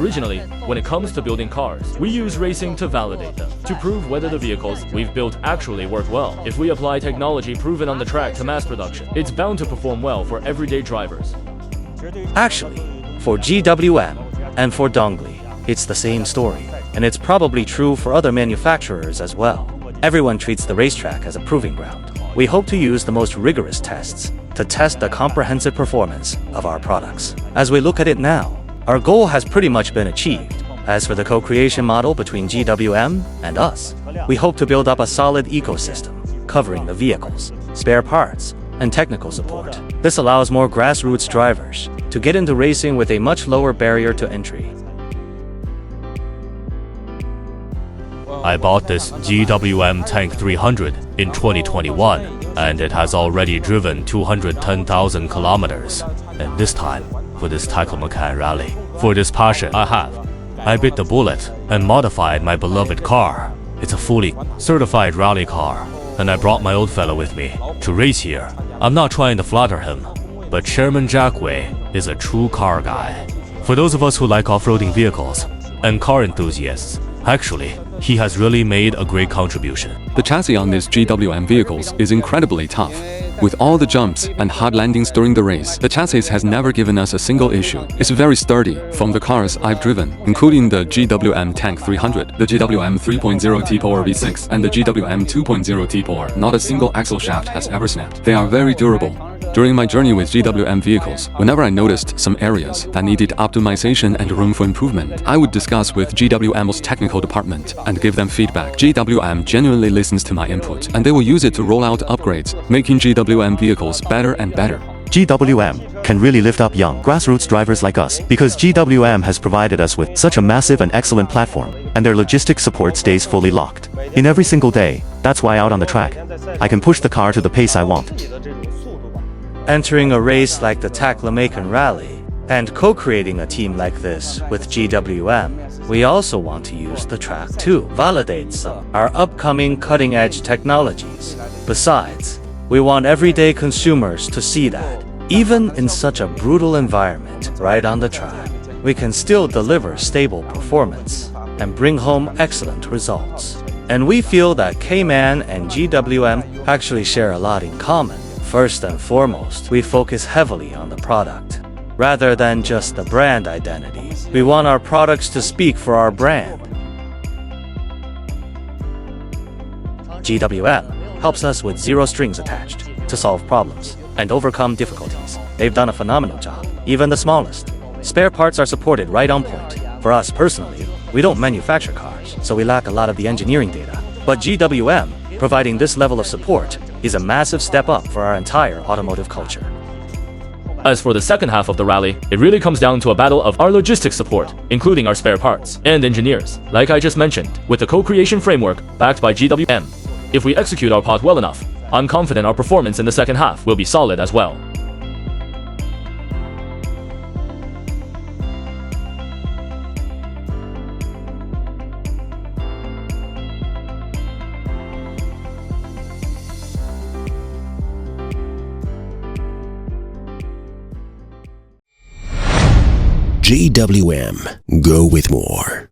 Originally, when it comes to building cars, we use racing to validate them, to prove whether the vehicles we've built actually work well. If we apply technology proven on the track to mass production, it's bound to perform well for everyday drivers. Actually, for GWM and for Dongli, it's the same story, and it's probably true for other manufacturers as well. Everyone treats the racetrack as a proving ground. We hope to use the most rigorous tests to test the comprehensive performance of our products. As we look at it now, our goal has pretty much been achieved. As for the co-creation model between GWM and us, we hope to build up a solid ecosystem covering the vehicles, spare parts, and technical support. This allows more grassroots drivers to get into racing with a much lower barrier to entry. I bought this GWM Tank 300 in 2021, and it has already driven 210,000 kilometers. And this time, for this Taklimakan Rally, for this passion I have, I bit the bullet and modified my beloved car. It's a fully certified rally car, and I brought my old fellow with me to race here. I'm not trying to flatter him, but Chairman Jack Wei is a true car guy. For those of us who like off-roading vehicles and car enthusiasts, actually, he has really made a great contribution. The chassis on these GWM vehicles is incredibly tough. With all the jumps and hard landings during the race, the chassis has never given us a single issue. It's very sturdy from the cars I've driven, including the GWM Tank 300, the GWM 3.0 T-Power V6, and the GWM 2.0 T-Power. Not a single axle shaft has ever snapped. They are very durable. During my journey with GWM vehicles, whenever I noticed some areas that needed optimization and room for improvement, I would discuss with GWM's technical department and give them feedback. GWM genuinely listens to my input, and they will use it to roll out upgrades, making GWM vehicles better and better. GWM can really lift up young grassroots drivers like us because GWM has provided us with such a massive and excellent platform, and their logistics support stays fully locked in every single day. That's why out on the track, I can push the car to the pace I want. Entering a race like the Taklimakan Rally and co-creating a team like this with GWM, we also want to use the track to validate some of our upcoming cutting-edge technologies. Besides, we want everyday consumers to see that, even in such a brutal environment right on the track, we can still deliver stable performance and bring home excellent results. And we feel that K-Man and GWM actually share a lot in common. First and foremost, we focus heavily on the product, rather than just the brand identity. We want our products to speak for our brand. GWM helps us with zero strings attached to solve problems and overcome difficulties. They've done a phenomenal job, even the smallest. Spare parts are supported right on point. For us personally, we don't manufacture cars, so we lack a lot of the engineering data. But GWM, providing this level of support, is a massive step up for our entire automotive culture. As for the second half of the rally, it really comes down to a battle of our logistics support, including our spare parts and engineers. Like I just mentioned, with the co-creation framework backed by GWM, if we execute our part well enough, I'm confident our performance in the second half will be solid as well. GWM. Go with more.